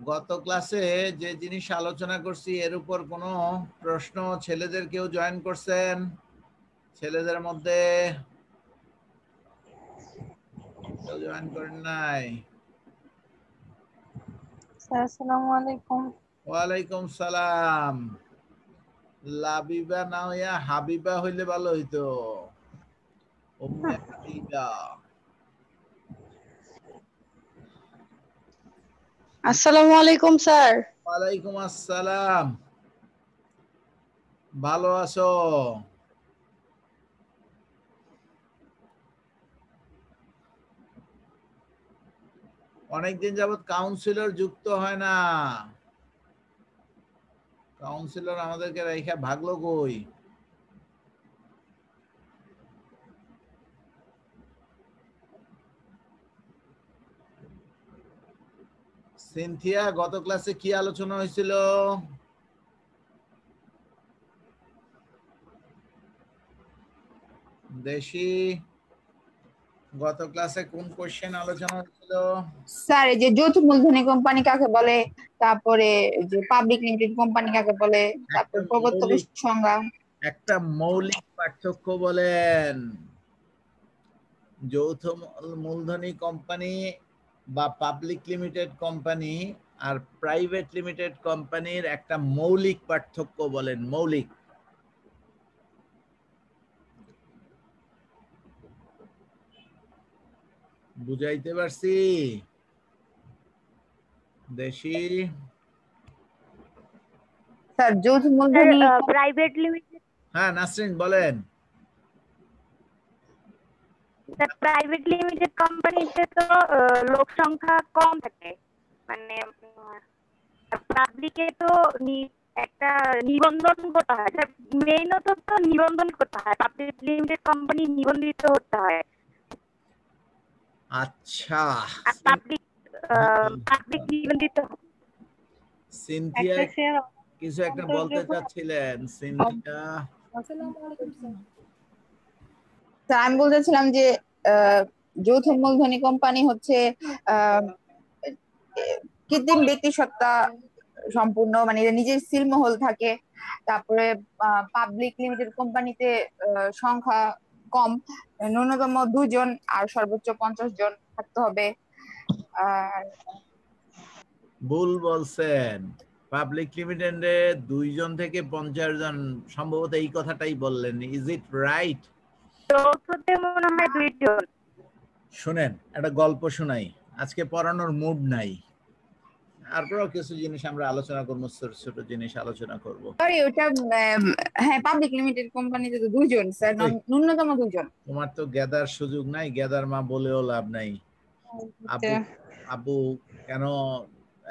গত ক্লাসে যে জিনিস আলোচনা করছি এর উপর কোনো প্রশ্ন ছেলেদের কেউ জয়েন করছেন? ছেলেদের মধ্যে কেউ জয়েন করেন নাই? স্যার আসসালামু আলাইকুম। ওয়ালাইকুম সালাম। লাবিবা না হইয়া হাবিবা হইলে ভালো হইতো। উম্মে হাবিবা। আসসালামু আলাইকুম স্যার। ওয়ালাইকুম আসসালাম। ভালো আছো? অনেকদিন যাবত কাউন্সিলর যুক্ত হয় না। কাউন্সিলর আমাদেরকে রেখা ভাগলো কই? সিনথিয়া, গত ক্লাসে কি আলোচনা হয়েছিল? দেশি, গত ক্লাসে কোন কোশ্চেন আলোচনা হয়েছিল? স্যার এই যে যৌথ মূলধনী কোম্পানি কাকে বলে, তারপরে যে পাবলিক লিমিটেড কোম্পানি কাকে বলে, তারপর প্রবর্তকের সংজ্ঞা। একটা মৌলিক পার্থক্য বলেন। যৌথ মূলধনী কোম্পানি বা পাবলিক লিমিটেড কোম্পানি আর প্রাইভেট লিমিটেড কোম্পানির একটা মৌলিক পার্থক্য বলেন। মৌলিক। বুঝাইতে পারছি? দেশি, স্যার যৌথ মূলধনী প্রাইভেট লিমিটেড, হ্যাঁ নাসরিন বলেন। প্রাইভেট লিমিটেড কোম্পানিতে তো লোক সংখ্যা কম থাকে, মানে পাবলিকে তো একটা নিবন্ধন করতে হয়, মেইনত তো নিবন্ধন করতে হয়, পাবলিক লিমিটেড কোম্পানি নিবন্ধিত হতে হয়। আচ্ছা, আর পাবলিক নিবন্ধিত। সিনথিয়া কিছু একটা বলতে চাচ্ছিলেন। সিনথিয়া, স্যার আমি বলতেছিলাম যে যৌথ মূলধনী কোম্পানি হচ্ছে কৃত্রিম ব্যক্তিসত্তা সম্পূর্ণ, মানে এদের নিজের সিলমহল থাকে। তারপরে পাবলিক লিমিটেড কোম্পানিতে সংখ্যা কম, ন্যূনতম 2 জন আর সর্বোচ্চ 50 জন থাকতে হবে। আর ভুল বলছেন। পাবলিক লিমিটেডে 2 জন থেকে 50 জন, সম্ভবত এই কথাটাই বললেন। Is it right? যৌথতে মনে হয় 2 জন। শুনেন, একটা গল্প শোনাই। আজকে পড়ানোর মুড নাই, তারপরেও কিছু জিনিস আমরা আলোচনা করবো, ছোট ছোট জিনিস আলোচনা করব। সরি ওটা হ্যাঁ পাবলিক লিমিটেড কোম্পানিতে তো 2 জন স্যার, ন্যূনতম 2 জন। তোমার তো গেদার সুযোগ নাই, গেদার মা বলেও লাভ নাই। আবু আবু কেন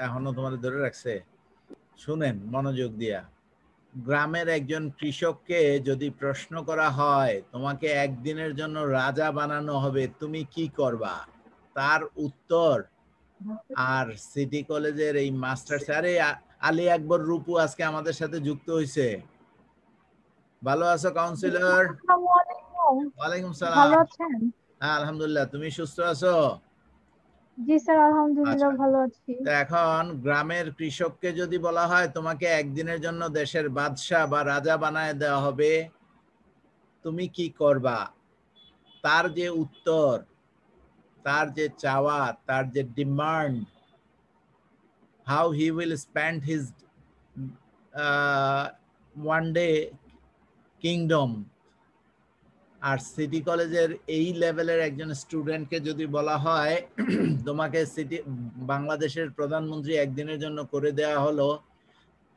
এখনো তোমাদের ধরে রাখছে? শুনেন মনোযোগ দিয়া। গ্রামের একজন কৃষককে যদি প্রশ্ন করা হয় তোমাকে একদিনের জন্য রাজা বানানো হবে, তুমি কি করবা? তার উত্তর, আর সিটি কলেজের এই মাস্টার স্যারে আলী আকবর রূপু আজকে আমাদের সাথে যুক্ত হয়েছে। ভালো আছো কাউন্সিলর? ওয়ালাইকুম সালাম। ভালো আছেন? হ্যাঁ আলহামদুলিল্লাহ, তুমি সুস্থ আছো? জি স্যার আলহামদুলিল্লাহ ভালো আছি। এখন গ্রামের কৃষককে যদি বলা হয় তোমাকে একদিনের জন্য দেশের বাদশা বা রাজা বানায় দেওয়া হবে, তুমি কি করবা? তার যে উত্তর, তার যে চাওয়া, তার যে demand, how he will spend his one day kingdom, আর সিটি কলেজের এই লেভেলের একজন স্টুডেন্টকে যদি বলা হয় তোমাকে বাংলাদেশের প্রধানমন্ত্রী একদিনের জন্য করে দেওয়া হলো,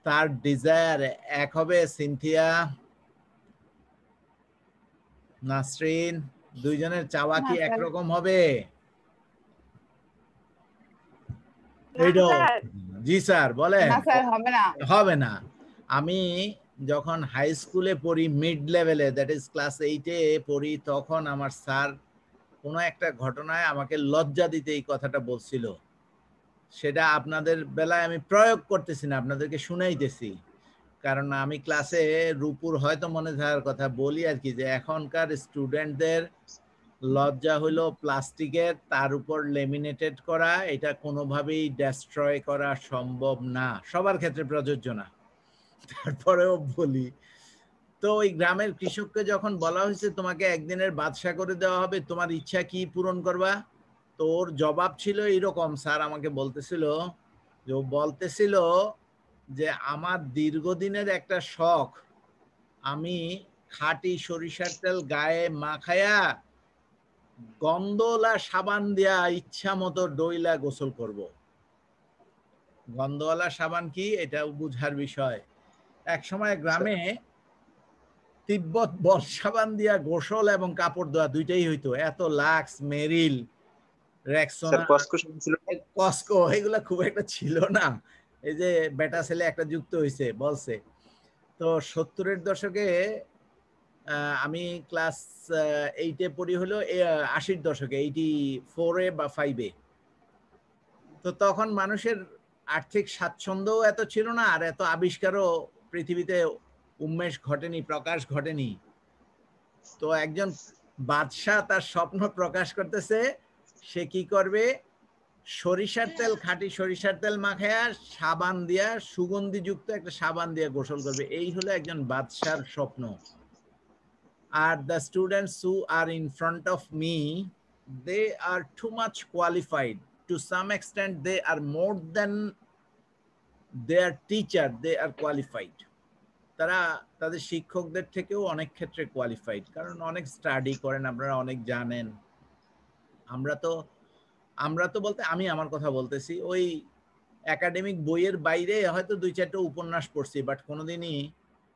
তার ডিজায়ার এক হবে? সিনথিয়া, নাসরিন, দুইজনের চাওয়া কি একরকম হবে? জি স্যার বলেন। না স্যার হবে না, হবে না। আমি যখন হাই স্কুলে পড়ি, মিড লেভেলে, দ্যাট ইজ ক্লাস 8-এ পড়ি, তখন আমার স্যার কোনো একটা ঘটনায় আমাকে লজ্জা দিতে এই কথাটা বলছিল। সেটা আপনাদের বেলায় আমি প্রয়োগ করতেছি না, আপনাদেরকে শুনাইতেছি। কারণ আমি ক্লাসে রূপুর হয়তো মনে থাকার কথা বলি আর কি, যে এখনকার স্টুডেন্টদের লজ্জা হলো প্লাস্টিকের, তার উপর লেমিনেটেড করা, এটা কোনোভাবেই ডেস্ট্রয় করা সম্ভব না, সবার ক্ষেত্রে প্রযোজ্য না। তারপরেও বলি, তো ওই গ্রামের কৃষককে যখন বলা হয়েছে তোমাকে একদিনের বাদশা করে দেওয়া হবে, তোমার ইচ্ছা কি পূরণ করবা, তো ওর জবাব ছিল এইরকম, স্যার আমাকে বলতেছিল যে আমার দীর্ঘদিনের একটা শখ, আমি খাঁটি সরিষার তেল গায়ে মাখায়া গন্ধওয়ালা সাবান দিয়া ইচ্ছা মতো ডইলা গোসল করব। গন্ধওয়ালা সাবান কি, এটা বুঝার বিষয়। এক সময় গ্রামে তিব্বত বল সাবান দিয়া গোসল এবং কাপড় ধোয়া দুইটাই হইতো, এত লাক্স, মেরিল, রেক্সোনা, কস্কো এগুলা খুব একটা ছিল না। এই যে বেটা ছেলে একটা যুক্ত হয়েছে বলছে। তো 70-এর দশকে আমি ক্লাস 8-এ পড়ি, হলো 80-র দশকে, 84-এ বা 5-এ। তো তখন মানুষের আর্থিক স্বাচ্ছন্দ্যও এত ছিল না, আর এত আবিষ্কারও পৃথিবীতে উন্মেষ ঘটেনি, প্রকাশ ঘটেনি। তো একজন বাদশা তার স্বপ্ন প্রকাশ করতেছে, সে কি করবে, সরিষার তেল, খাঁটি সরিষার তেল মাখায়া সাবান দিয়া, সুগন্ধিযুক্ত একটা সাবান দিয়া গোসল করবে। এই হলো একজন বাদশার স্বপ্ন। আর the students who are in front of me, they are too much qualified. To some extent, they are more than their teacher, they are qualified. তারা তাদের শিক্ষকদের থেকেও অনেক ক্ষেত্রে কোয়ালিফাইড, কারণ অনেক স্টাডি করেন, আপনারা অনেক জানেন। আমরা তো বলতে আমি আমার কথা বলতেছি, ওই একাডেমিক বইয়ের বাইরে হয়তো 2-4টা উপন্যাস পড়ছি, বাট কোনোদিনই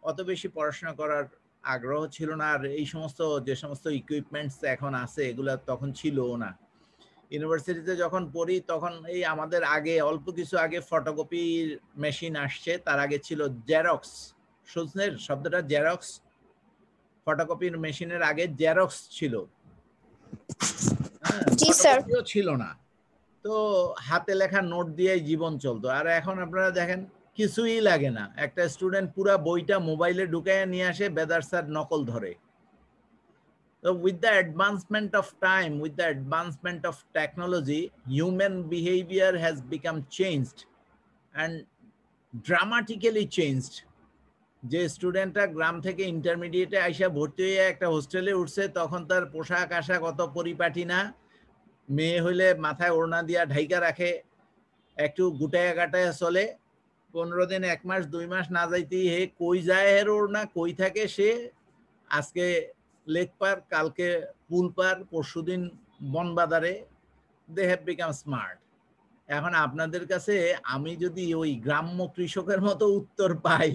অত বেশি পড়াশোনা করার আগ্রহ ছিল না। আর এই সমস্ত যে সমস্ত ইকুইপমেন্টস এখন আছে এগুলা তখন ছিলও না। ইউনিভার্সিটিতে যখন পড়ি তখন এই আমাদের আগে অল্প কিছু আগে ফটোকপির মেশিন আসছে, তার আগে ছিল জেরক্স। শুনছেন শব্দটা জেরক্স? ফটোকপির মেশিনের আগে জেরক্স ছিল, জি স্যার। ফটোকপিও ছিল না। তো হাতে লেখা নোট দিয়েই জীবন চলতো। আর এখন আপনারা দেখেন কিছুই লাগে না, একটা স্টুডেন্ট পুরা বইটা মোবাইলে ঢুকায় নিয়ে আসে, বেদার স্যার নকল ধরে। So with the advancement of time, with the advancement of technology, human behavior has become changed and dramatically changed. যে স্টুডেন্টরা গ্রাম থেকে ইন্টারমিডিয়েটে আইসা ভর্তি হয়ে একটা হোস্টেলে উঠছে, তখন তার পোশাক আশাক অত পরিপাটি না। মেয়ে হইলে মাথায় ওড়না দিয়া ঢাইকা রাখে, একটু গুটায়া গাটায়া চলে। 15 দিন, 1 মাস, 2 মাস না যাইতেই হে কই যায়, হের ওড়না কই থাকে সে, আজকে লেক পার, কালকে পুল পার, পরশুদিন বনবাজারে। They have become smart. এখন আপনাদের কাছে আমি যদি ওই গ্রাম্য কৃষকের মতো উত্তর পাই,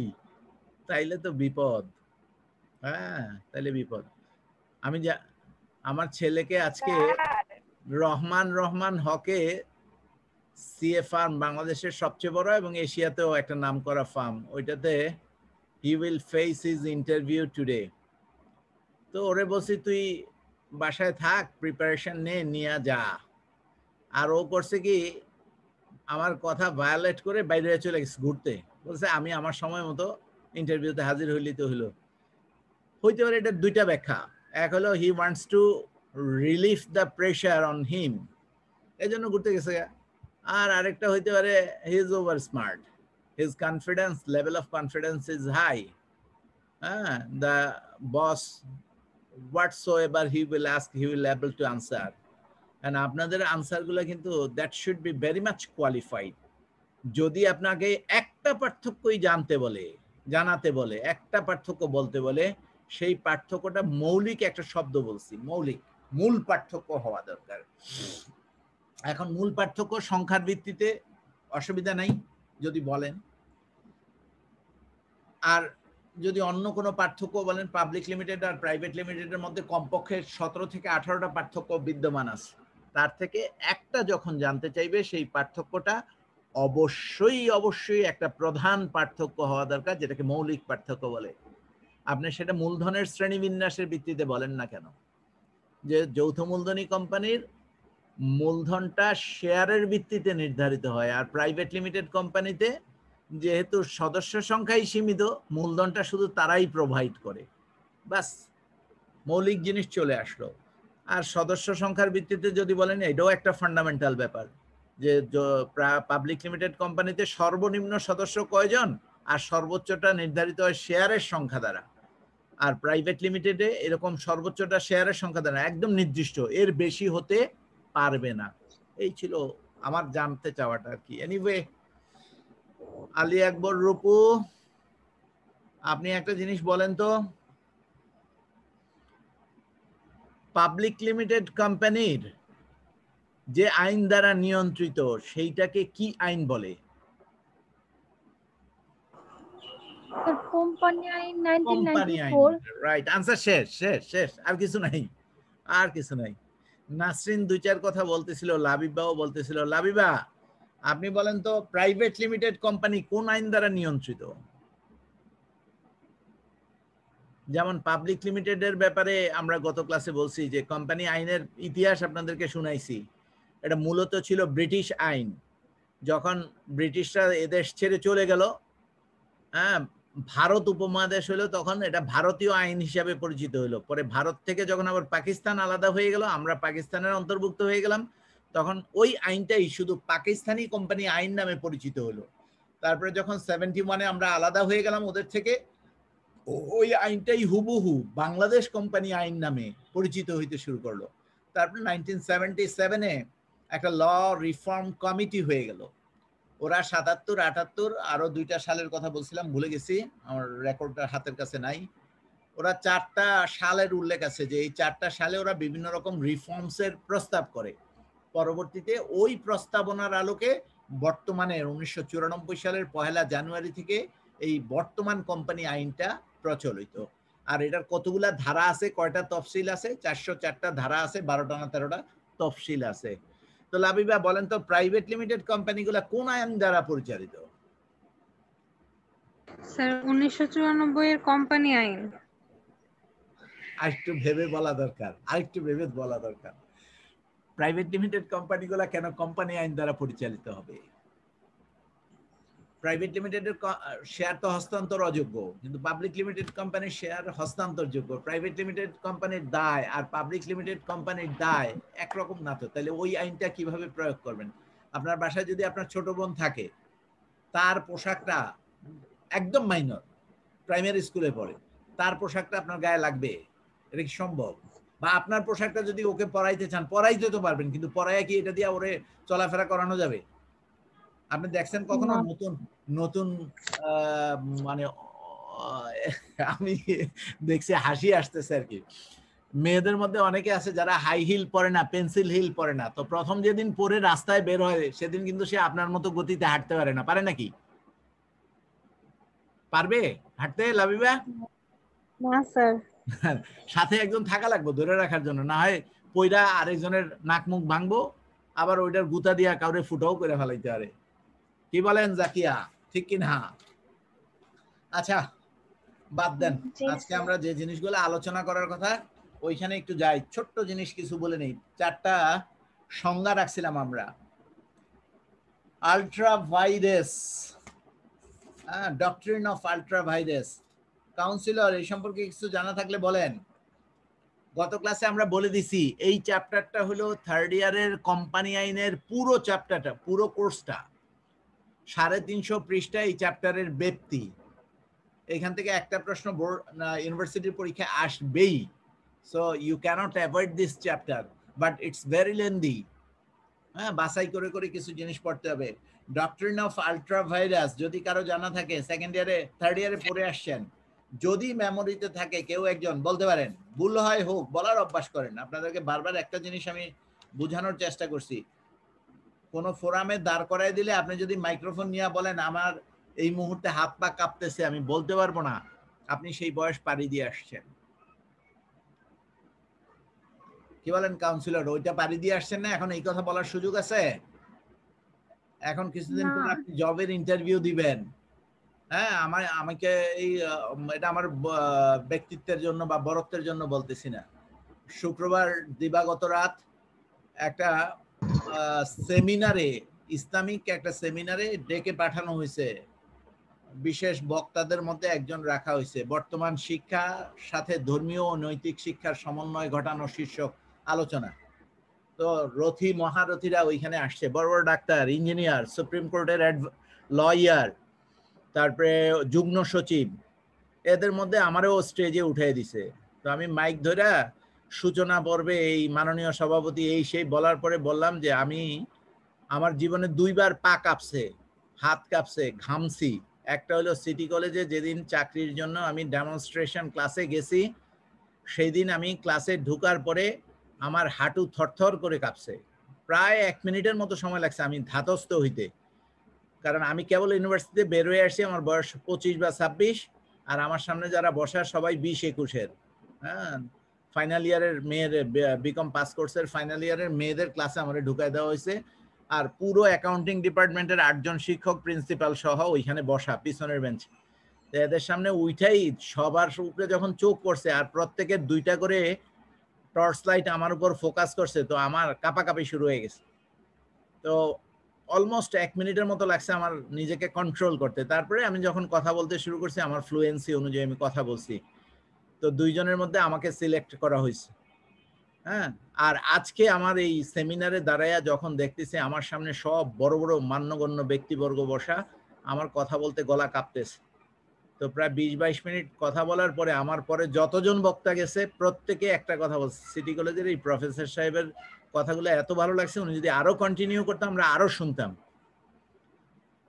তাইলে তো বিপদ। হ্যাঁ, তাইলে বিপদ। আমি আমার ছেলেকে আজকে রহমান হকে সিএ ফার্ম, বাংলাদেশের সবচেয়ে বড় এবং এশিয়াতেও একটা নামকরা ফার্ম, ওইটাতে he will face his interview today. তো ওরে বলছি তুই বাসায় থাক, প্রিপারেশন নিয়ে যা। আর ও করছে কি, আমার কথা ভায়োলেট করে বাইরে চলে গেছে ঘুরতে। বলছে আমি আমার সময় মতো ইন্টারভিউতে হাজির হইলি তো হইলো। হইতে পারে এটা দুইটা ব্যাখ্যা। এক হলো he wants to relieve the pressure on him, এই জন্য ঘুরতে গেছে। আর আরেকটা হইতে পারে he is over smart, his confidence, level of confidence is high. হ্যাঁ, the boss whatsoever he will ask, he will able to answer. And আপনাদের আনসারগুলো কিন্তু that should be very much qualified. যদি আপনাকে একটা পার্থক্যই জানাতে বলে, একটা পার্থক্য বলতে বলে, সেই পার্থক্যটা মৌলিক একটা শব্দ বলছি, মৌলিক, মূল পার্থক্য হওয়া দরকার। এখন মূল পার্থক্য সংখ্যার ভিত্তিতে অসুবিধা নাই যদি বলেন, আর যদি অন্য কোনো পার্থক্য বলেন, পাবলিক লিমিটেড আর প্রাইভেট লিমিটেডের মধ্যে কমপক্ষে 17 থেকে 18টা পার্থক্য বিদ্যমান আছে। তার থেকে একটা যখন জানতে চাইবে, সেই পার্থক্যটা অবশ্যই একটা প্রধান পার্থক্য হওয়া দরকার, যেটাকে মৌলিক পার্থক্য বলে। আপনি সেটা মূলধনের শ্রেণীবিন্যাসের ভিত্তিতে বলেন না কেন, যে যৌথ মূলধনী কোম্পানির মূলধনটা শেয়ারের ভিত্তিতে নির্ধারিত হয়, আর প্রাইভেট লিমিটেড কোম্পানিতে যেহেতু সদস্য সংখ্যাই সীমিত, মূলধনটা শুধু তারাই প্রোভাইড করে। বাস, মৌলিক জিনিস চলে আসলো। আর সদস্য সংখ্যার ভিত্তিতে যদি বলেন এটাও একটা ফান্ডামেন্টাল ব্যাপার, যে পাবলিক লিমিটেড কোম্পানিতে সর্বনিম্ন সদস্য কয়জন আর সর্বোচ্চটা নির্ধারিত হয় শেয়ারের সংখ্যা দ্বারা। আর প্রাইভেট লিমিটেডে এরকম সর্বোচ্চটা শেয়ারের সংখ্যা দ্বারা, একদম নির্দিষ্ট, এর বেশি হতে পারবে না। এই ছিল আমার জানতে চাওয়াটা আর কি। এনিওয়ে, আলী আকবর রূপু, আপনি একটা জিনিস বলেন তো, পাবলিক লিমিটেড কোম্পানির যে আইন দ্বারা নিয়ন্ত্রিত সেইটাকে কি আইন বলে? কোম্পানি আইন কোম্পানি আইন, 1994। Right answer. শেষ শেষ শেষ, আর কিছু নাই, আর কিছু নাই। নাসরিন দুই চার কথা বলতেছিল, লাবিবাও বলতেছিল। লাবিবা, আপনি বলেন তো প্রাইভেট লিমিটেড কোম্পানি কোন আইন দ্বারা নিয়ন্ত্রিত? যেমন পাবলিক লিমিটেডের ব্যাপারে আমরা গত ক্লাসে বলছি যে কোম্পানি আইনের ইতিহাস আপনাদেরকে শুনাইছি। এটা মূলত ছিল ব্রিটিশ আইন। যখন ব্রিটিশরা এদেশ ছেড়ে চলে গেল, হ্যাঁ, ভারত উপমহাদেশ হলো, তখন এটা ভারতীয় আইন হিসাবে পরিচিত হলো। পরে ভারত থেকে যখন আবার পাকিস্তান আলাদা হয়ে গেল, আমরা পাকিস্তানের অন্তর্ভুক্ত হয়ে গেলাম, তখন ওই আইনটাই শুধু পাকিস্তানি কোম্পানি আইন নামে পরিচিত হলো। তারপরে যখন 71-এ আমরা আলাদা হয়ে গেলাম ওদের থেকে, ওই আইনটাই হুবহু বাংলাদেশ কোম্পানি আইন নামে পরিচিত হইতে শুরু করলো। তারপরে 1977-এ একটা ল রিফর্ম কমিটি হয়ে গেল। ওরা 77, 78 আরো 2টা সালের কথা বলছিলাম, ভুলে গেছি, আমার রেকর্ডটা হাতের কাছে নাই। ওরা 4টা সালের উল্লেখ আছে, যে এই 4টা সালে ওরা বিভিন্ন রকম রিফর্মসের প্রস্তাব করে। পরবর্তীতে ওই প্রস্তাবনার আলোকে বর্তমানে 1994 সালের 1 জানুয়ারি থেকে এই বর্তমান কোম্পানি আইনটা প্রচলিত। আর এটার কতগুলা ধারা আছে, কয়টা তফসিল আছে? 404টা ধারা আছে, 12টা না 13টা তফসিল আছে। তো লাবিবা বলেন তো, প্রাইভেট লিমিটেড কোম্পানিগুলা কোন আইন দ্বারা পরিচালিত? স্যার 1994 এর কোম্পানি আইন। আরেকটু ভেবে বলা দরকার, আরেকটু ভেবে বলা দরকার। প্রাইভেট লিমিটেড কোম্পানিগুলা কেন কোম্পানি আইন দ্বারা পরিচালিত হবে? প্রাইভেট লিমিটেডের শেয়ার তো হস্তান্তর অযোগ্য, কিন্তু পাবলিক লিমিটেড কোম্পানির শেয়ার হস্তান্তরযোগ্য। প্রাইভেট লিমিটেড কোম্পানির দায় আর পাবলিক লিমিটেড কোম্পানির দায় একরকম না তো, তাহলে ওই আইনটা কিভাবে প্রয়োগ করবেন? আপনার বাসায় যদি আপনার ছোট বোন থাকে, তার পোশাকটা একদম মাইনর, প্রাইমারি স্কুলে পড়ে, তার পোশাকটা আপনার গায়ে লাগবে? এটা কি সম্ভব? বা আপনার পোশাকটা যদি ওকে পরাইতে চান, পরাইতে তো পারবেন, কিন্তু পরাইয়া কি এটা দিয়ে ওরে চলাফেরা করানো যাবে? আপনি দেখছেন কখনো নতুন নতুন মানে আমি দেখছি, হাসি আসতেছে আর কি। মেয়েদের মধ্যে অনেকে আছে যারা হাই হিল পরে না, পেন্সিল হিল পরে না, তো প্রথম যেদিন পরে রাস্তায় বের হয় সেদিন কিন্তু সে আপনার মতো গতিতে হাঁটতে পারে না। পারে নাকি? পারবে হাঁটতে লাবিবা? না স্যার। সাথে একজন থাকা লাগবে ধরে রাখার জন্য, না হয় পয়রা আরেকজনের নাক মুখ ভাঙবো, আবার ওইটার গুতা দিয়া কাউরে ফুটাও করে ফেলাইতে পারে। কি বলেন জাকিয়া, ঠিক কি না? আচ্ছা বাদ দেন, আজকে আমরা যে জিনিসগুলো আলোচনা করার কথা ওইখানে একটু যাই। ছোট্ট জিনিস কিছু বলে নেই। 4টা সংজ্ঞা রাখছিলাম আমরা। Ultra virus, doctrine of ultra virus. Councillor এই সম্পর্কে কিছু জানা থাকলে বলেন। গত ক্লাসে আমরা বলে দিছি এই চ্যাপ্টারটা হলো 3rd ইয়ারের কোম্পানি আইনের পুরো চ্যাপ্টারটা, পুরো কোর্সটা 350 পৃষ্ঠা এই চ্যাপ্টারের ব্যাপ্তি। এখান থেকে একটা প্রশ্ন ইউনিভার্সিটির পরীক্ষায় আসবেই। So you cannot avoid this chapter, but it's very lengthy. হ্যাঁ, বাছাই করে করে কিছু জিনিস পড়তে হবে। ডক্ট্রিন অফ আল্ট্রা ভাইরাস যদি কারো জানা থাকে, 2nd ইয়ারে 3rd ইয়ারে পড়ে আসছেন, যদি মেমোরিতে থাকে কেউ একজন বলতে পারেন, ভুল হয় হোক, বলার অভ্যাস করেন। আপনাদেরকে বারবার একটা জিনিস আমি বোঝানোর চেষ্টা করছি, কোন ফোরামে দাঁড় করায় দিলে আপনি যদি মাইক্রোফোন নিয়ে বলেন আমার এই মুহূর্তে হাত পা কাঁপতেছে, আমি বলতে পারবো না, আপনি সেই বয়স পাড়ি দিয়ে আসছেন। কি বলেন কাউন্সিলর, ওইটা পাড়ি দিয়ে আসছেন না? এখন এই কথা বলার সুযোগ আছে? এখন কিছুদিন পর আপনি জবের ইন্টারভিউ দিবেন। হ্যাঁ, আমাকে এই এটা আমার ব্যক্তিত্বের জন্য বা বরত্বের জন্য বলতেছি না। শুক্রবার দিবাগত রাত একটা সেমিনারে, ইসলামিক একটা সেমিনারে ডেকে পাঠানো হয়েছে। বিশেষ বক্তাদের মধ্যে একজন রাখা হয়েছে, বর্তমান শিক্ষা সাথে ধর্মীয় ও নৈতিক শিক্ষার সমন্বয় ঘটানো শীর্ষক আলোচনা। তো রথী মহারথীরা ওইখানে আসছে, বড় বড় ডাক্তার, ইঞ্জিনিয়ার, সুপ্রিম কোর্টের লয়ার, তারপরে যুগ্ম সচিব, এদের মধ্যে আমারও স্টেজে উঠিয়ে দিছে। তো আমি মাইক ধরে সূচনা পর্বে এই মাননীয় সভাপতি এই সেই বলার পরে বললাম যে আমি আমার জীবনে 2 বার পা কাঁপছে, হাত কাঁপছে, ঘামছি। একটা হলো সিটি কলেজে যেদিন চাকরির জন্য আমি ডেমনস্ট্রেশন ক্লাসে গেছি, সেই দিন আমি ক্লাসে ঢুকার পরে আমার হাঁটু থরথর করে কাঁপছে, প্রায় 1 মিনিটের মতো সময় লাগছে আমি ধাতস্থ হইতে। কারণ আমি কেবল ইউনিভার্সিটিতে বের হয়ে আসছি, আমার বয়স 25 বা 26, আর আমার সামনে যারা বসা সবাই 20-21-এর। হ্যাঁ, ফাইনাল ইয়ারের মেয়ের, বিকম পাস কোর্সের ফাইনাল ইয়ারের মেয়েদের ক্লাসে আমার ঢুকাই দেওয়া হয়েছে। আর পুরো অ্যাকাউন্টিং ডিপার্টমেন্টের 8 জন শিক্ষক, প্রিন্সিপাল সহ ওইখানে বসা পিছনের বেঞ্চে। এদের সামনে উঠাই সবার উপরে যখন চোখ করছে, আর প্রত্যেকের 2টা করে টর্চ লাইট আমার উপর ফোকাস করছে, তো আমার কাঁপাকাঁপি শুরু হয়ে গেছে। তো অলমোস্ট 1 মিনিটের মতো লাগছে আমার নিজেকে কন্ট্রোল করতে। তারপরে আমি যখন কথা বলতে শুরু করছি, আমার ফ্লুয়েন্সি অনুযায়ী আমি কথা বলছি। তো 2 জনের মধ্যে আমাকে সিলেক্ট করা হয়েছে। হ্যাঁ, আর আজকে আমার এই সেমিনারে দাঁড়াইয়া যখন দেখতেছি আমার সামনে সব বড় বড় মান্যগণ্য ব্যক্তিবর্গ বসা, আমার কথা বলতে গলা কাঁপতেছে। তো প্রায় 20-22 মিনিট কথা বলার পরে আমার পরে যতজন বক্তা গেছে প্রত্যেকে একটা কথা বলছে, সিটি কলেজের এই প্রফেসর সাহেবের কথাগুলো এত ভালো লাগছে, উনি যদি আরো কন্টিনিউ করতাম আমরা আরো শুনতাম।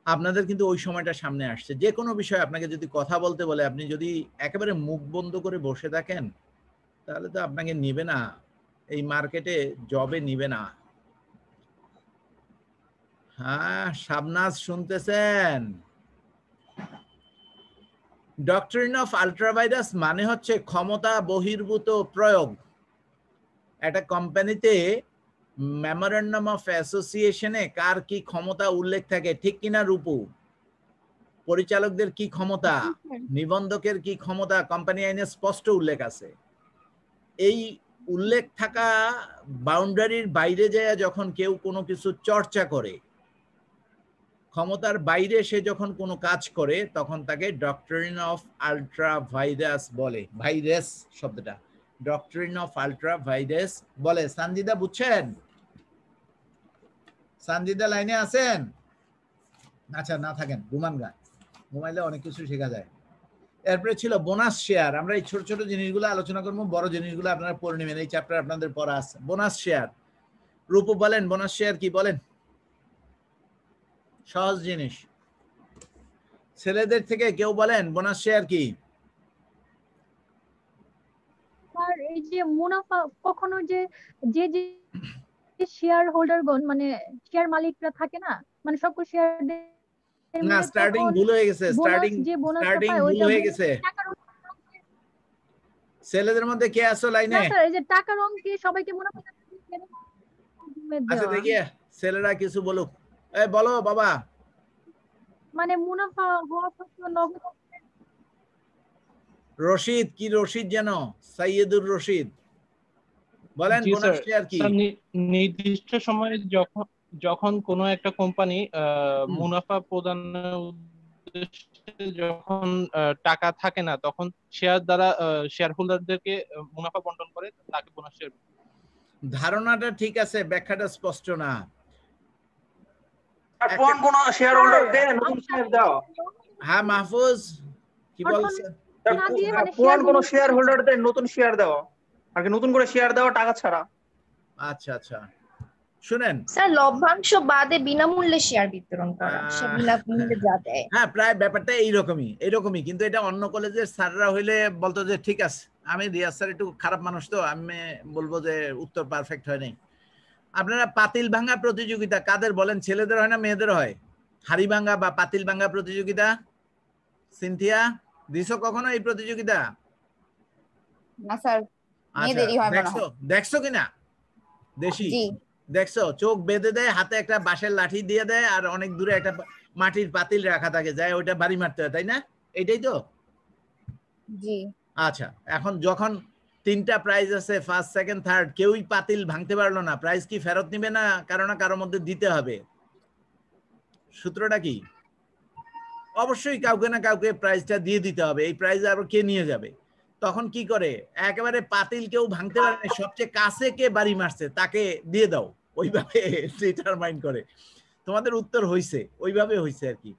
আপনাদের কিন্তু ওই সময়টা সামনে আসছে। যে কোনো বিষয়ে আপনাকে যদি কথা বলতে বলে, আপনি যদি একেবারে মুখ বন্ধ করে বসে থাকেন, তাহলে তো আপনাকে নিবে না, এই মার্কেটে জবে নিবে না। হ্যাঁ, শাবনাজ শুনতেছেন? ডক্ট্রিন অফ আল্ট্রাভাইরাস মানে হচ্ছে ক্ষমতা বহির্ভূত প্রয়োগ। একটা কোম্পানিতে মেমোরেন্ডাম অফ অ্যাসোসিয়েশনে কার কি ক্ষমতা উল্লেখ থাকে, ঠিক কিনা রূপু? পরিচালকদের কি ক্ষমতা, নিবন্ধকের কি ক্ষমতা, কোম্পানি আইনে স্পষ্ট উল্লেখ আছে। এই উল্লেখ থাকা বাউন্ডারির বাইরে যায় যখন কেউ কোনো কিছু চর্চা করে, ক্ষমতার বাইরে সে যখন কোনো কাজ করে, তখন তাকে ডক্ট্রিন অফ আল্ট্রাভাইরাস বলে। ভাইরাস শব্দটা ডক্ট্রিন অফ আল্ট্রাভাইরাস বলে। সানজিদা বুঝছেন? সানজিদা লাইনে আছেন? আচ্ছা, না থাকেন, ঘুমান গা, ঘুমাইলে অনেক কিছু শেখা যায়। এরপরে ছিল বোনাস শেয়ার। আমরা এই ছোট ছোট জিনিসগুলো আলোচনা করবো, বড় জিনিসগুলো আপনারা পড়ে নেবেন, এই চ্যাপ্টার আপনাদের পড়া আছে। বোনাস শেয়ার, রূপু বলেন বোনাস শেয়ার কি? বলেন, সহজ জিনিস। ছেলেদের থেকে কেউ বলেন বোনাস শেয়ার কি? আর এই যে মুনাফা, কখনো যে যে যে শেয়ার হোল্ডারগণ মানে শেয়ার মালিকরা থাকে না, মানে সবগুলো শেয়ার না, স্টার্টিং ভুল হয়ে গেছে, স্টার্টিং ভুল হয়ে গেছে। ছেলেদের মধ্যে কে আছো লাইনে? না স্যার, এই যে টাকার অঙ্কে সবাইকে মুনাফা আচ্ছা, দেখি ছেলেরা কিছু বলুক। এই বলো বাবা। মানে মুনাফা হওয়া সত্ত্বেও নগদ। রশিদ, কি রশিদ যেন, সাইয়েদুর রশিদ, বলেন বোনাস শেয়ার কি? নির্দিষ্ট সময়ে যখন যখন কোনো একটা কোম্পানি মুনাফা প্রদানের উদ্দেশ্যে যখন টাকা থাকে না, তখন শেয়ার দ্বারা শেয়ার হোল্ডারদেরকে মুনাফা বন্টন করে, তাকে বোনাস শেয়ার। ধারণাটা ঠিক আছে, ব্যাখ্যাটা স্পষ্ট না। কোন শেয়ার হোল্ডারদের নতুন শেয়ার দাও। হ্যাঁ মাহফুজ, কি বলছেন? কোন শেয়ার হোল্ডারদের নতুন শেয়ার দাও, আর কি নতুন করে শেয়ার দেওয়া টাকা ছাড়া। আচ্ছা আচ্ছা, শুনেন স্যার, লভ্যাংশ বাদে বিনামূল্যে শেয়ার বিতরণ করা, সে বিনামূল্যে যা দেয়। হ্যাঁ, প্রায় ব্যাপারটা এইরকমই, কিন্তু এটা অন্য কলেজের স্যাররা হইলে বলতো যে ঠিক আছে। আমি রিয়াজ স্যার একটু খারাপ মানুষ, তো আমি বলবো যে উত্তর পারফেক্ট হয় নাই। আপনারা পাতিল ভাঙা প্রতিযোগিতা কাদের বলেন? ছেলেদের হয় না মেয়েদের হয়? হাড়ি ভাঙা বা পাতিল ভাঙা প্রতিযোগিতা, সিনথিয়া দিছো কখনো এই প্রতিযোগিতা? না স্যার, মেয়েদেরই হয় মনে হয়। দেখছো কিনা? দেশি দেখছো? চোখ বেঁধে দেয়, হাতে একটা বাঁশের লাঠি দিয়ে দেয়, আর অনেক দূরে একটা মাটির পাতিল রাখা থাকে, যায় ওইটা বাড়ি মারতে হয়, তাই না? এইটাই তো? জি। আচ্ছা, এখন যখন 3টা প্রাইজ আছে, ফার্স্ট সেকেন্ড থার্ড, কেউই পাতিল ভাঙতে পারলো না, প্রাইজ কি ফেরত নিবে না কারো মধ্যে দিতে হবে? সূত্রটা কি? অবশ্যই কাউকে না কাউকে প্রাইজটা দিয়ে দিতে হবে। এই প্রাইজ আরো কে নিয়ে যাবে? তখন কি করে, একেবারে পাতিল কেউ ভাঙতে পারে না, সবচেয়ে কাছে কে বাড়ি মারছে তাকে দিয়ে দাও, ওইভাবে ডিটারমাইন করে। তোমাদের উত্তর হইছে, ওইভাবে হইছে আর কি।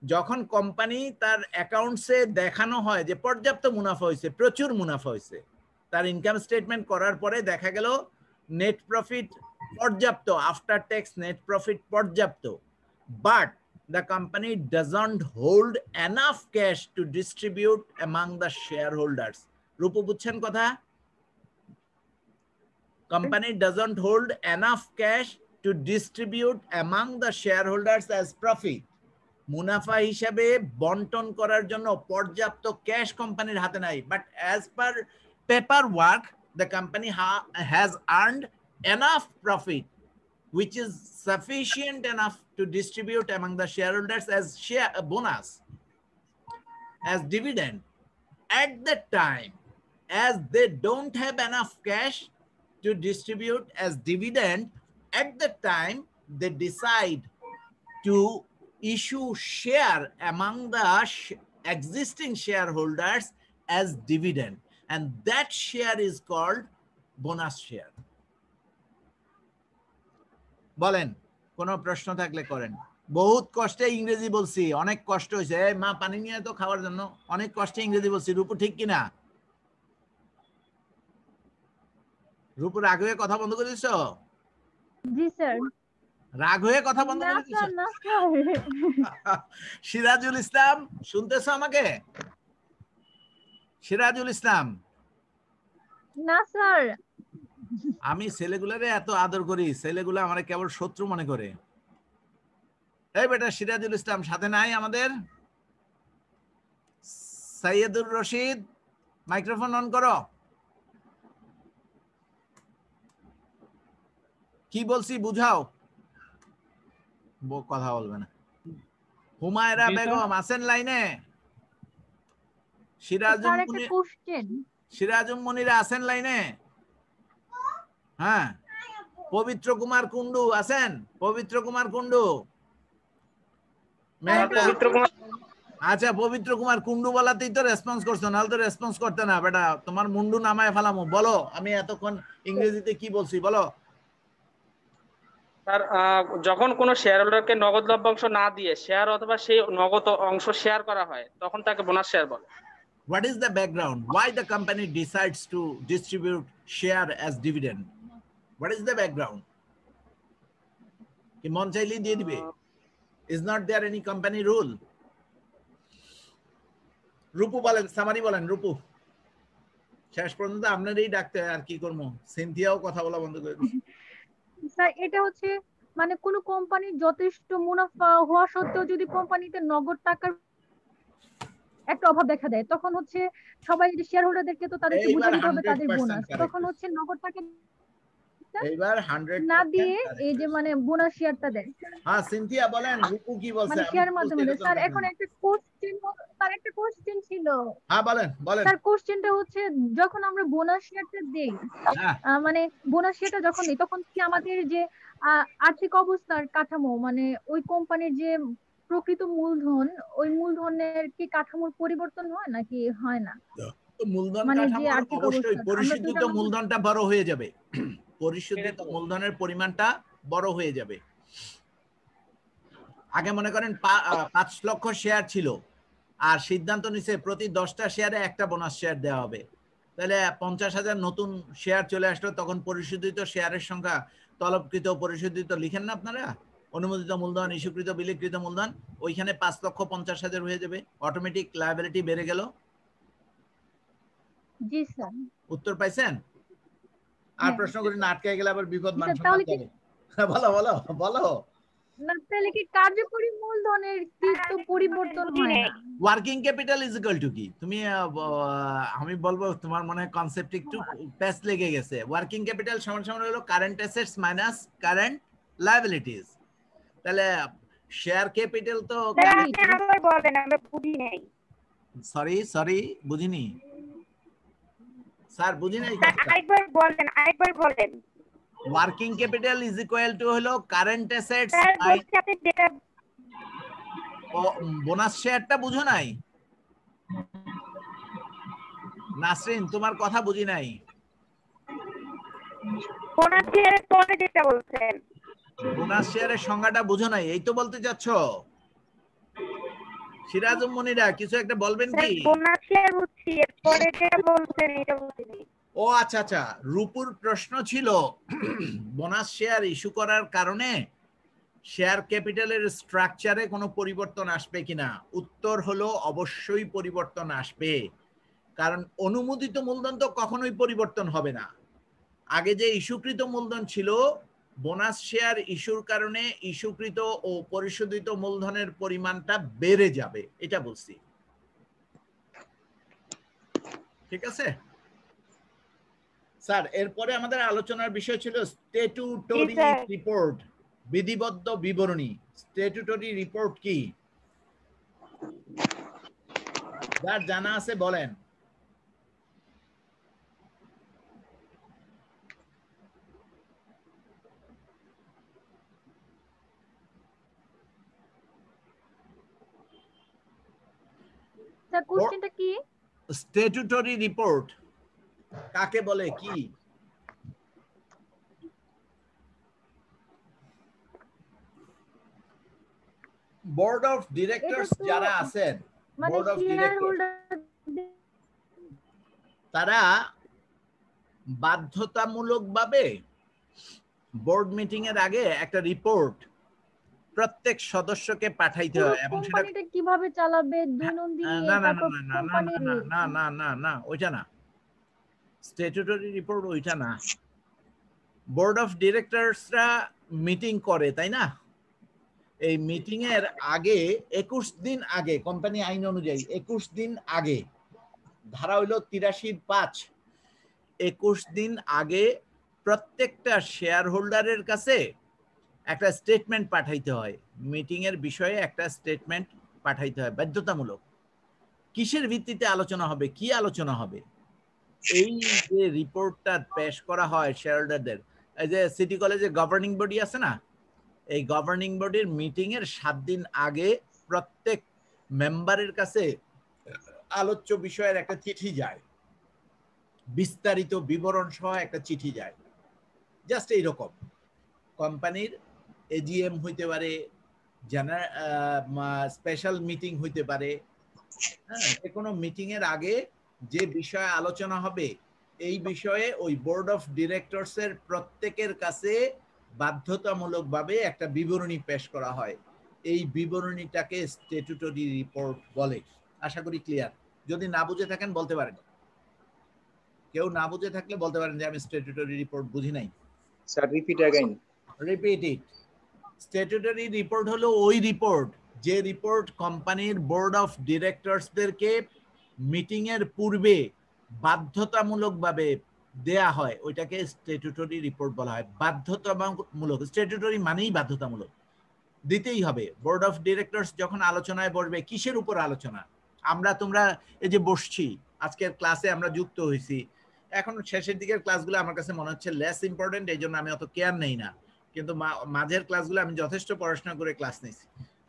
যখন কোম্পানি তার অ্যাকাউন্টসে দেখানো হয় যে পর্যাপ্ত মুনাফা হয়েছে, প্রচুর মুনাফা হয়েছে, তার ইনকাম স্টেটমেন্ট করার পরে দেখা গেল নেট প্রফিট পর্যাপ্ত, আফটার ট্যাক্স নেট প্রফিট পর্যাপ্ত, but the company doesn't hold enough cash to distribute among the shareholders. Rupu বুঝছেন কথা? Company doesn't hold enough cash to distribute among the shareholders as profit. মুনাফা হিসাবে বন্টন করার জন্য পর্যাপ্ত ক্যাশ কোম্পানির হাতে নাই, but as per paperwork the company has earned enough profit which is sufficient enough to distribute among the shareholders as share bonus, as dividend. At that time, as they don't have enough cash to distribute as dividend, at that time they decide to issue share among the existing shareholders as dividend, and that share is called bonus share. বলেন, কোন প্রশ্ন থাকলে করেন। বহুত কষ্টে ইংরেজি বলছি, অনেক কষ্ট হয়েছে। এই মা পানি নিয়ে তো খাওয়ার জন্য অনেক কষ্টে ইংরেজি বলছি। রূপু ঠিক কিনা? রূপু রাগ হয়ে কথা বন্ধ করে দিছো? জি স্যার। রাগ হয়ে কথা বন্ধ করে দিছো? না স্যার। সিরাজুল ইসলাম শুনতেছো আমাকে? সিরাজুল ইসলাম। না স্যার। আমি ছেলেগুলারে এত আদর করি, ছেলেগুলা আমারে কেবল শত্রু মনে করে। এই বেটা সিরাজুল ইসলাম সাথে নাই আমাদের? সাইয়েদুর রশিদ, মাইক্রোফোন অন করো। কি বলছি বুঝাও। কথা বলবে না। হুমায়রা বেগম আছেন লাইনে? সিরাজুল মুনিরা আছেন লাইনে? হ্যাঁ। পবিত্র কুমার কুন্ডু আছেন? পবিত্র কুমার কুন্ডু, আচ্ছা পবিত্র কুমার কুন্ডু বলাতেই তো রেসপন্স করছো, নাহলে তো রেসপন্স করতে না। বেটা তোমার মুন্ডু নামায় ফেলামো। বলো, আমি এতক্ষণ ইংরেজিতে কি বলছি বলো। স্যার, যখন কোনো শেয়ার হোল্ডারকে নগদ লভ্যাংশ না দিয়ে শেয়ার অথবা সেই নগদ অংশ শেয়ার করা হয়, তখন তাকে বোনাস শেয়ার বলে। What is the background? Why the company decides to distribute share as dividend? What is the background? কি মন চাইলেই দিয়ে দিবে? Is not there any company rule? Rupu বলেন, সামারি বলেন রূপু। শেষ পর্যন্ত আপনারই ডাকতে আর কি করব। সিনথিয়াও কথা বলা বন্ধ করে দিয়েছে। স্যার এটা হচ্ছে মানে কোন কোম্পানির যথেষ্ট মুনাফা হওয়া সত্ত্বেও যদি কোম্পানিতে নগদ টাকার একটা অভাব দেখা দেয়, তখন হচ্ছে সবাই শেয়ার হোল্ডারদেরকে তো তাদেরকে বুঝিয়ে দিতে হবে তাদের বোনাস, তখন হচ্ছে নগদ টাকা এইবার 100% না দিয়ে এই যে মানে বোনাস শেয়ারটা দেয়। হ্যাঁ সিনথিয়া বলেন, রূপু কি বলছে? মানে শেয়ার মাধ্যমে। স্যার এখন একটা কোশ্চেন ছিল। হ্যাঁ বলেন বলেন। স্যার কোশ্চেনটা হচ্ছে, যখন আমরা বোনাস শেয়ারটা দেই, মানে বোনাস শেয়ারটা যখন দেই, তখন কি আমাদের যে আর্থিক অবস্থার কাঠামো, মানে ওই কোম্পানির যে প্রকৃত মূলধন, ওই মূলধনের কি কাঠামোর পরিবর্তন হয় নাকি হয় না? মূলধন কাঠামো অবশ্যই পরিশোধিত মূলধনটা বড় হয়ে যাবে। পরিশোধিত মূলধনের পরিমাণটা বড় হয়ে যাবে। আগে মনে করেন 5 লক্ষ শেয়ার ছিল, আর সিদ্ধান্ত নিছে প্রতি 10টা শেয়ারে একটা বোনাস শেয়ার দেওয়া হবে, তাহলে 50,000 নতুন শেয়ার চলে আসলো। তখন পরিশোধিত শেয়ারের সংখ্যা, তলবকৃত পরিশোধিত লিখেন না আপনারা, অনুমোদিত মূলধন, ইস্যুকৃত বিলিকৃত মূলধন, ওইখানে 5,50,000 হয়ে যাবে। অটোমেটিক লায়াবিলিটি বেড়ে গেল। জি স্যার। উত্তর পাইছেন? আর প্রশ্ন করি না, আটকে গেলে আবার বিপদ মান সম্মান যাবে। বলো বলো বলো। না তাহলে কি কার্যকরী মূলধনের কি তো পরিবর্তন হয় না? Working capital is equal to কি? তুমি আমি বলবো, তোমার মনে হয় কনসেপ্ট একটু প্যাচ লেগে গেছে। ওয়ার্কিং ক্যাপিটাল সমান সমান হলো current assets minus current liabilities. তাহলে শেয়ার ক্যাপিটাল তো বলেন, আমরা বুঝি নাই। সরি বুঝিনি স্যার, বুঝি নাই। আরেকবার বলেন। Working capital is equal to হলো কারেন্ট অ্যাসেটস বোনাস শেয়ারটা বুঝো নাই? নাসরিন তোমার কথা বুঝি নাই। বোনাস শেয়ারের পরে যেটা বলছেন, বোনাস শেয়ারের সংজ্ঞাটা বুঝো নাই, এই তো বলতে চাচ্ছ? সিরাজুম মনিরা কিছু একটা বলবেন কি? বোনাস শেয়ার বুঝছি, এরপরে যেটা বলছেন এটা বুঝিনি। ও আচ্ছা আচ্ছা, রূপুর প্রশ্ন ছিল বোনাস শেয়ার ইস্যু করার কারণে শেয়ার ক্যাপিটালের স্ট্রাকচারে কোনো পরিবর্তন আসবে কিনা। উত্তর হলো অবশ্যই পরিবর্তন আসবে, কারণ অনুমোদিত মূলধন তো কখনোই পরিবর্তন হবে না। আগে যে ইস্যুকৃত মূলধন ছিল, বোনাস শেয়ার ইস্যুর কারণে ইস্যুকৃত ও পরিশোধিত মূলধনের পরিমাণটা বেড়ে যাবে, এটা বলছি। ঠিক আছে স্যার, এরপরে আমাদের আলোচনার বিষয় ছিল স্ট্যাটুটরি রিপোর্ট, বিধিবদ্ধ বিবরণী। স্ট্যাটুটরি রিপোর্ট কি? যার জানা আছে বলেন। কোশ্চেনটা কি? স্ট্যাটুটরি রিপোর্ট কাকে বলে, কি? বোর্ড অফ ডিরেক্টরস যারা আছেন, বোর্ড অফ ডিরেক্টরস তারা বাধ্যতামূলকভাবে বোর্ড মিটিং এর আগে একটা রিপোর্ট প্রত্যেক সদস্যকে পাঠাইতে হয়, এবং সেটা কোম্পানিটা কিভাবে চালাবে দৈনন্দিন, তারপর কোম্পানির না না না না ওইটা না, স্ট্যাটুটরি রিপোর্ট ওইটা না। বোর্ড অফ ডিরেক্টরসরা মিটিং করে, তাই না? এই মিটিং এর আগে 21 দিন আগে, কোম্পানি আইন অনুযায়ী 21 দিন আগে, ধারা হইল 83(5), 21 দিন আগে প্রত্যেকটা শেয়ার হোল্ডারের কাছে একটা স্টেটমেন্ট পাঠাইতে হয়। মিটিং এর বিষয়ে একটা স্টেটমেন্ট পাঠাইতে হয়, বাধ্যতামূলক। কিসের ভিত্তিতে আলোচনা হবে, কি আলোচনা হবে? এই যে রিপোর্টটা পেশ করা হয় শেয়ার হোল্ডারদের, এই যে সিটি কলেজে গভর্নিং বডি আছে না, এই গভর্নিং বডির মিটিং এর 7 দিন আগে প্রত্যেক মেম্বারের কাছে আলোচ্য বিষয়ের একটা চিঠি যায়, বিস্তারিত বিবরণ সহ একটা চিঠি যায়। জাস্ট এইরকম কোম্পানির এজিএম হইতে পারে, স্পেশাল মিটিং হইতে পারে, হ্যাঁ, যে কোনো মিটিং এর আগে যে বিষয়ে আলোচনা হবে এই বিষয়ে ওই বোর্ড অফ ডিরেক্টরস এর প্রত্যেকের কাছে বাধ্যতামূলকভাবে একটা বিবরণী পেশ করা হয়। এই বিবরণীটাকে স্ট্যাটুটরি রিপোর্ট বলে। আশা করি ক্লিয়ার। যদি না বুঝে থাকেন বলতে পারেন, কেউ না বুঝে থাকলে বলতে পারেন যে আমি স্ট্যাটুটরি রিপোর্ট বুঝি নাই। Sir repeat again. Repeat it. Statutory report হলো ওই রিপোর্ট যে রিপোর্ট কোম্পানির বোর্ড অফ ডিরেক্টরসদেরকে মিটিং এর পূর্বে বাধ্যতামূলকভাবে দেয়া হয়, ওইটাকে স্ট্যাটুটরি রিপোর্ট বলা হয়। বাধ্যতামূলক, স্ট্যাটুটরি মানেই বাধ্যতামূলক, দিতেই হবে। বোর্ড অফ ডিরেক্টরস যখন আলোচনায় বসবে, কিসের উপর আলোচনা? তোমরা এই যে বসছি, আজকের ক্লাসে আমরা যুক্ত হয়েছি, এখন শেষের দিকের ক্লাসগুলো আমার কাছে মনে হচ্ছে লেস ইম্পর্টেন্ট, এই জন্য আমি অত কেয়ার নেই না, কিন্তু মাঝের ক্লাসগুলো আমি যথেষ্ট পড়াশোনা করে ক্লাস নিয়েছি।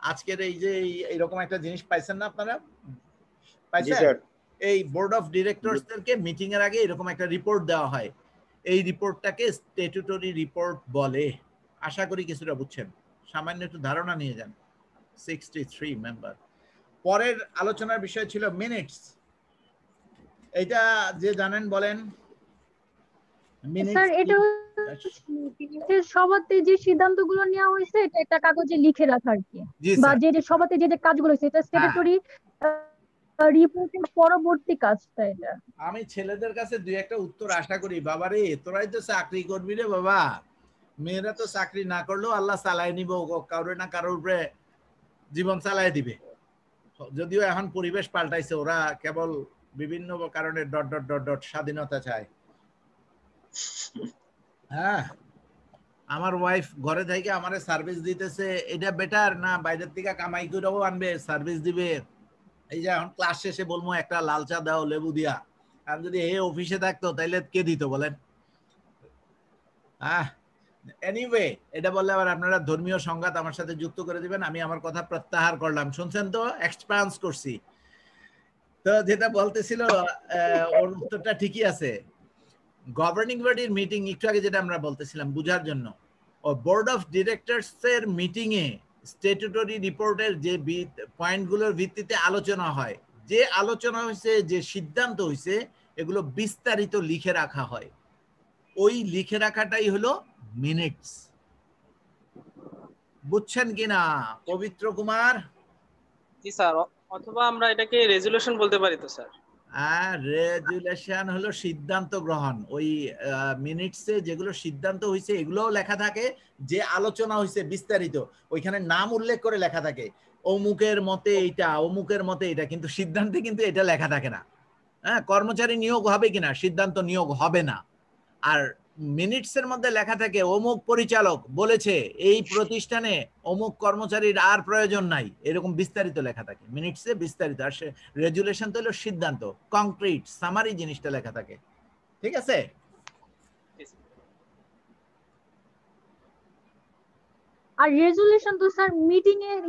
আজকের এই যে এইরকম একটা জিনিস পাইছেন না আপনারা? পাইছেন? এই বোর্ড অফ ডিরেক্টরসদেরকে মিটিং এর আগে এরকম একটা রিপোর্ট দেওয়া হয়, এই রিপোর্টটাকে স্ট্যাটুটরি রিপোর্ট বলে। আশা করি কিছুটা বুঝছেন, সামান্য একটু ধারণা নিয়ে যান। 63 মেম্বার। পরের আলোচনার বিষয় ছিল মিনিটস। এটা যে জানেন বলেন। স্যার এটা সভাতে যে সিদ্ধান্তগুলো নেওয়া হয়েছে এটা একটা কাগজে লিখে রাখা আর কি, বা যে সভাতে যে কাজগুলো হয়েছে এটা স্ট্যাটুটরি রিপোর্টের পরবর্তী কাজটা। এটা আমি ছেলেদের কাছে দুই একটা উত্তর আশা করি। বাবারে তোরাই তো চাকরি করবি রে বাবা, মেয়েরা তো চাকরি না করলেও আল্লাহ চালায় নিব, কারোর না কারোর উপরে জীবন চালায় দিবে। যদিও এখন পরিবেশ পাল্টাইছে, ওরা কেবল বিভিন্ন কারণে ডট ডট ডট ডট স্বাধীনতা চায়। হ্যাঁ, আমার ওয়াইফ ঘরে থেকে আমারে সার্ভিস দিতেছে, এটা বেটার না বাইরের থেকে কামাই করেও আনবে সার্ভিস দিবে। এই যে এখন ক্লাস শেষে বলবো একটা লাল চা দাও লেবু দিয়া, আর যদি এই অফিসে থাকতো তাইলে কে দিত বলেন? এনিওয়ে, এটা বললে আবার আপনারা ধর্মীয় সংঘাত আমার সাথে যুক্ত করে দিবেন। আমি আমার কথা প্রত্যাহার করলাম। শুনছেন তো, এক্সপান্স করছি। তো যেটা বলতেছিল ওর উত্তরটা ঠিকই আছে। গভর্নিং বডির মিটিং একটু আগে যেটা আমরা বলতেছিলাম বুঝার জন্য, ও বোর্ড অফ ডিরেক্টরস এর মিটিং এ স্ট্যাটুটরি রিপোর্টের যে পয়েন্টগুলোর ভিত্তিতে আলোচনা হয়, যে আলোচনা হয়েছে, যে সিদ্ধান্ত হয়েছে, এগুলো বিস্তারিত লিখে রাখা হয়। ওই লিখে রাখাটাই হলো মিনিটস। বুঝছেন কিনা পবিত্র কুমার? জি স্যার, অথবা আমরা এটাকে রেজুলেশন বলতে পারি তো স্যার? রেজুলেশন হলো সিদ্ধান্ত গ্রহণ। ওই মিনিটসে যেগুলো সিদ্ধান্ত হয়েছে এগুলোও লেখা থাকে, যে আলোচনা হয়েছে বিস্তারিত ওইখানে নাম উল্লেখ করে লেখা থাকে, অমুকের মতে এইটা, অমুকের মতে এটা, কিন্তু সিদ্ধান্তে কিন্তু এটা লেখা থাকে না। হ্যাঁ, কর্মচারী নিয়োগ হবে কিনা, সিদ্ধান্ত নিয়োগ হবে না। আর মিনিটসের মধ্যে লেখা থাকে অমুক পরিচালক বলেছে এই প্রতিষ্ঠানে অমুক কর্মচারীর আর প্রয়োজন নাই, এরকম বিস্তারিত লেখা থাকে মিনিটসে, বিস্তারিত। আর রেজুলেশন তো হলো সিদ্ধান্ত, কংক্রিট সামারি জিনিসটা লেখা থাকে। ঠিক আছে? আর রেজুলেশন তো স্যার মিটিং এর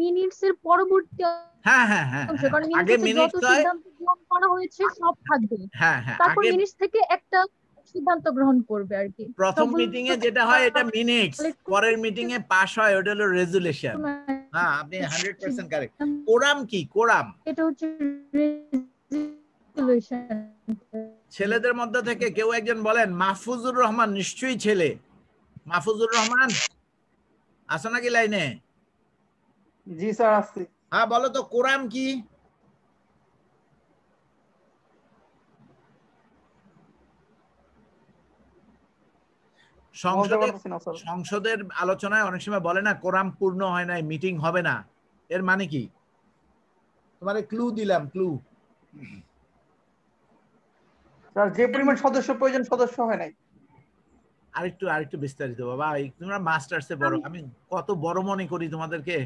মিনিটস এর পরবর্তী হ্যাঁ হ্যাঁ হ্যাঁ, আগে মিনিটস যত সিদ্ধান্ত গ্রহণ করা হয়েছে সব থাকবে। হ্যাঁ হ্যাঁ, তারপর মিনিটস থেকে একটা সিদ্ধান্ত গ্রহণ করবে আর কি। প্রথম মিটিং এ যেটা হয় এটা মিনিটস, পরের মিটিং এ পাস হয় ওটা হলো রেজুলেশন। হ্যাঁ, আপনি 100% কারেক্ট। কোরাম কি? কোরাম এটা হচ্ছে রেজুলেশন। ছেলেদের মধ্যে থেকে কেউ একজন বলেন, মাহফুজুর রহমান নিশ্চয়ই ছেলে। মাহফুজুর রহমান আসো নাকি লাইনে? জি স্যার আসছি। হ্যাঁ বলো তো, কোরাম কি? সংসদের আলোচনায় অনেক সময় বলে না কোরাম পূর্ণ হয় নাই, মিটিং হবে না, এর মানে কি? তোমার ক্লু দিলাম, ক্লু। স্যার যে পরিমাণ সদস্য প্রয়োজন সদস্য হয় নাই। আরেকটু বিস্তারিত বাবা, তোমরা মাস্টার্সে বড়, আমি কত বড় মনে করি তোমাদেরকে।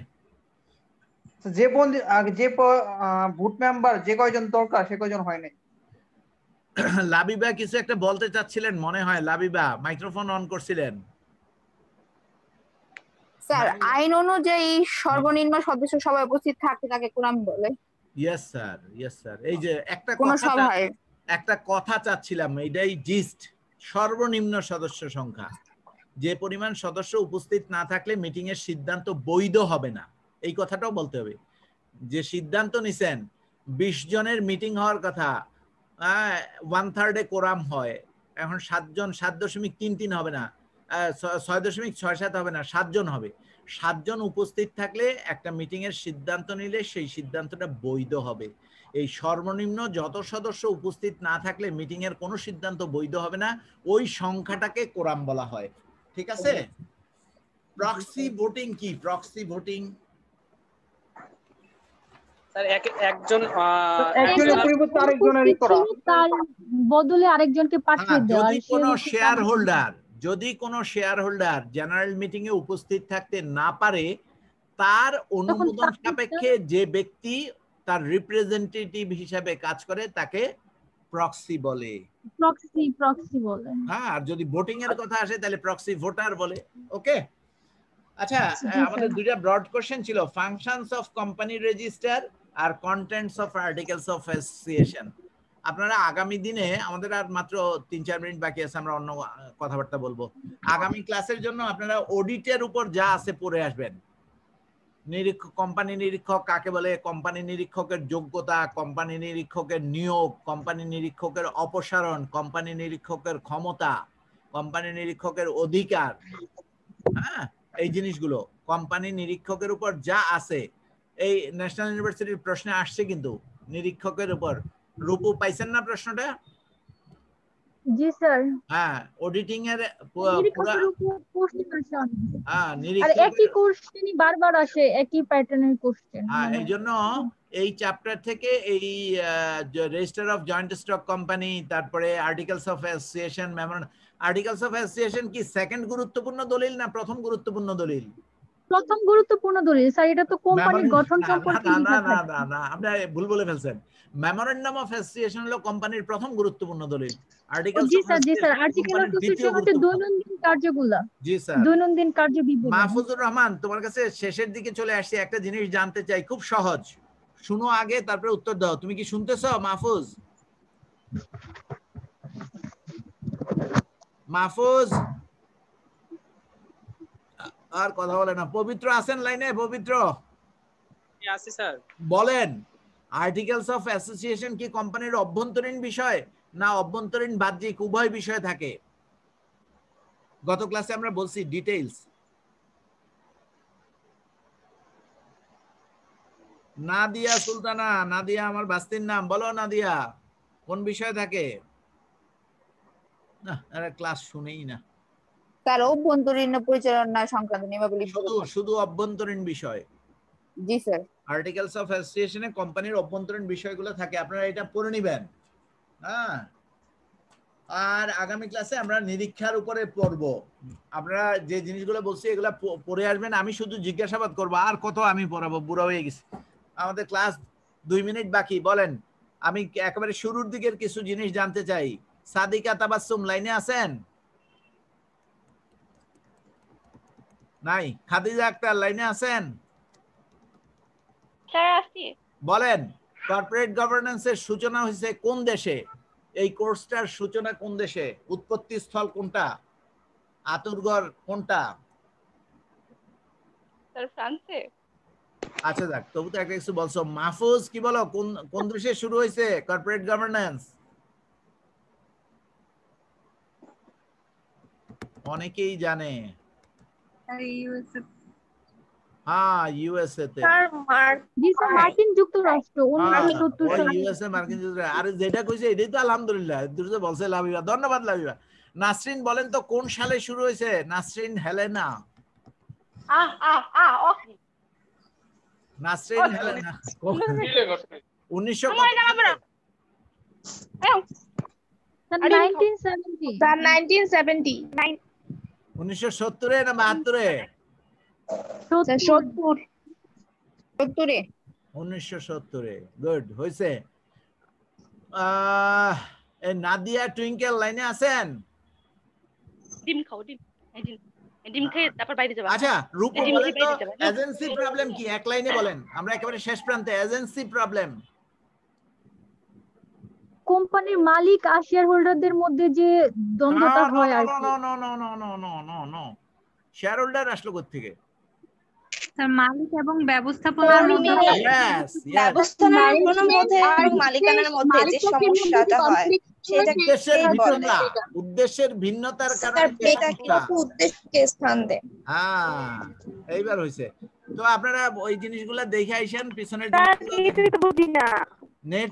যে ভোট মেম্বার যে কয়জন দরকার সে কয়জন হয় নাই। লাবিবা কিছু একটা বলতে চাচ্ছিলেন মনে হয়, লাবিবা মাইক্রোফোন অন করছিলেন। স্যার আইন অনুযায়ী সর্বনিম্ন সদস্য সভায় উপস্থিত থাকতে তাকে কোরাম বলে। Yes sir, yes sir. এই যে একটা কথা চাচ্ছিলাম, এইটাই জিস্ট। সর্বনিম্ন সদস্য সংখ্যা, যে পরিমাণ সদস্য উপস্থিত না থাকলে মিটিং এর সিদ্ধান্ত বৈধ হবে না, এই কথাটাও বলতে হবে। যে সিদ্ধান্ত নিছেন 20 জনের মিটিং হওয়ার কথা, 1/3 কোরাম হয়, এখন 7 জন, 7.33 হবে না, 6.67 হবে না, 7 জন হবে। 7 জন উপস্থিত থাকলে একটা মিটিং এর সিদ্ধান্ত নিলে সেই সিদ্ধান্তটা বৈধ হবে। এই সর্বনিম্ন যত সদস্য উপস্থিত না থাকলে মিটিং এর কোনো সিদ্ধান্ত বৈধ হবে না, ওই সংখ্যাটাকে কোরাম বলা হয়। ঠিক আছে? প্রক্সি ভোটিং কি? প্রক্সি ভোটিং স্যার একজনের পরিবর্তে আরেকজনের করা, তার বদলে আরেকজনকে পাঠিয়ে দেওয়া। যদি কোনো শেয়ার হোল্ডার জেনারেল মিটিং এ উপস্থিত থাকতে না পারে, তার অনুমোদন সাপেক্ষে যে ব্যক্তি তার রিপ্রেজেন্টেটিভ হিসাবে কাজ করে তাকে প্রক্সি বলে। প্রক্সি বলে। হ্যাঁ, আর যদি ভোটিং এর কথা আসে তাহলে প্রক্সি ভোটার বলে। ওকে, আচ্ছা, আমাদের দুইটা ব্রড কোশ্চেন ছিল, ফাংশনস অফ কোম্পানি রেজিস্টার আর contents of articles of association. আপনারা আগামী দিনে, আমাদের আর মাত্র 3-4 মিনিট বাকি আছে, আমরা অন্য কথাবার্তা বলবো। আগামী ক্লাসের জন্য আপনারা অডিটের উপর যা আছে পড়ে আসবেন। কোম্পানি নিরীক্ষক কাকে বলে, কোম্পানি নিরীক্ষকের যোগ্যতা, কোম্পানি নিরীক্ষকের নিয়োগ, কোম্পানি নিরীক্ষকের অপসারণ, কোম্পানি নিরীক্ষকের ক্ষমতা, কোম্পানি নিরীক্ষকের অধিকার, হ্যাঁ, এই জিনিসগুলো কোম্পানি নিরীক্ষকের উপর যা আছে। এই ন্যাশনাল ইউনিভার্সিটির প্রশ্নে আসছে কিন্তু নিরীক্ষকের উপর। রূপু পাইছেন না প্রশ্নটা? জি স্যার। হ্যাঁ, অডিটিং এর নিরীক্ষকের উপর কোশ্চেন আসে অনেক। আর একই কোশ্চেনই বারবার আসে, একই প্যাটার্নের কোশ্চেন। হ্যাঁ, এইজন্য এই চ্যাপ্টার থেকে এই register of joint stock company, তারপরে articles of association, memorandum. Articles of association কি সেকেন্ড গুরুত্বপূর্ণ দলিল না প্রথম গুরুত্বপূর্ণ দলিল? প্রথম গুরুত্বপূর্ণ দলিল স্যার। এটা তো কোম্পানির গঠন সম্পর্কে লেখা থাকে। না, আপনি ভুল বলে ফেলছেন। মেমোরেন্ডাম অফ অ্যাসোসিয়েশন হলো কোম্পানির প্রথম গুরুত্বপূর্ণ দলিল। Articles G sir, G sir. Article of association হচ্ছে দৈনন্দিন কার্যগুলো। জি স্যার। দৈনন্দিন কার্য বিবরণ। মাহফুজুর রহমান, তোমার কাছে শেষের দিকে চলে আসছে, একটা জিনিস জানতে চাই, খুব সহজ শুনো আগে তারপরে উত্তর দাও। তুমি কি শুনতেছো মাহফুজ? মাহফুজ আর কথা বলে না। পবিত্র আছেন লাইনে? পবিত্র আছি স্যার। বলেন, আর্টিকেলস অফ অ্যাসোসিয়েশন কি কোম্পানির অভ্যন্তরীণ বিষয় না অভ্যন্তরীণ বাহ্যিক উভয় বিষয় থাকে? গত ক্লাসে আমরা বলছি ডিটেইলস। নাদিয়া সুলতানা, নাদিয়া আমার বাস্তির নাম, বলো নাদিয়া কোন বিষয় থাকে? না এরা ক্লাস শুনেই না। তার অভ্যন্তরীণ পরিচালনা সংক্রান্ত নিয়মাবলী। শুধু অভ্যন্তরীণ বিষয়। জি স্যার। আর্টিকেলস অফ অ্যাসোসিয়েশনে কোম্পানির অভ্যন্তরীণ বিষয়গুলো থাকে, আপনারা এটা পড়ে নেবেন। হ্যাঁ, আর আগামী ক্লাসে আমরা নিরীক্ষার উপরে পড়ব। আপনারা যে জিনিসগুলো বলছি এগুলো পড়ে আসবেন, আমি শুধু জিজ্ঞাসাবাদ করব। আর কত আমি পড়াবো, বুড়া হয়ে গেছি। আমাদের ক্লাস 2 মিনিট বাকি। বলেন, আমি একেবারে শুরুর দিকের কিছু জিনিস জানতে চাই। সাদিকা তাবাসসুম লাইনে আছেন? নাই। খাদিজা আক্তার লাইনে আছেন? স্যার আছি। বলেন, কর্পোরেট গভর্নেন্সের সূচনা হয়েছে কোন দেশে? এই কোর্সটার সূচনা কোন দেশে? উৎপত্তি স্থল কোনটা? আতুরগড় কোনটা? স্যার ফ্রান্সে। আচ্ছা যাক, তবু তো একটা কিছু বলছো। মাহফুজ কি বলো, কোন কোন দেশে শুরু হয়েছে কর্পোরেট গভর্নেন্স? অনেকেই জানে। হ্যাঁ, ইউএসএ তে। জি স্যার, মার্কিন যুক্তরাষ্ট্র 1970 সালে। ইউএসএ মার্কিন যুক্তরাষ্ট্র। আরে যেটা কইছে এটাই তো আলহামদুলিল্লাহ। দুটো বলছে লাভিবা। ধন্যবাদ লাভিবা। নাসরিন বলেন তো কোন সালে শুরু হয়েছে? নাসরিন হেলেনা। নাসরিন হেলেনা 1970। 1970 না 72? 1970। গুড হয়েছে। নাদিয়া টুইঙ্কেল লাইনে আছেন? ডিম খাও, ডিম। ডিম খেয়ে তারপর বাইরে যাবা। আচ্ছা রূপা বলেন তো এজেন্সি প্রবলেম কি? এক লাইনে বলেন, আমরা একেবারে শেষ প্রান্তে। Agency problem. কোম্পানির মালিক আর শেয়ার হোল্ডারদের মধ্যে যে দ্বন্দ্বটা হয় আর কি। নো শেয়ার হোল্ডার আসলো কোথা থেকে? স্যার মালিক এবং ব্যবস্থাপনার মধ্যে ব্যবস্থাপনার মধ্যে এবং মালিকানার মধ্যে যে সমস্যাটা হয় সেটা উদ্দেশ্যের ভিন্নতার কারণে উদ্দেশ্যকে স্থান দেয়। হ্যাঁ, এইবার হইছে। তো আপনারা ওই জিনিসগুলা দেখে আইছেন পিছনের কিছুই তো বুঝি না। নেট